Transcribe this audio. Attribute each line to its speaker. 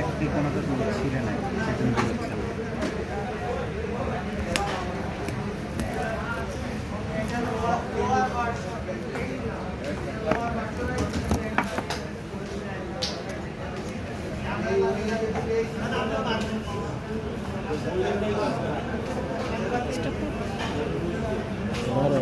Speaker 1: একটি কোনো তো ছিল না সেজন্য বলছিলাম।
Speaker 2: বড়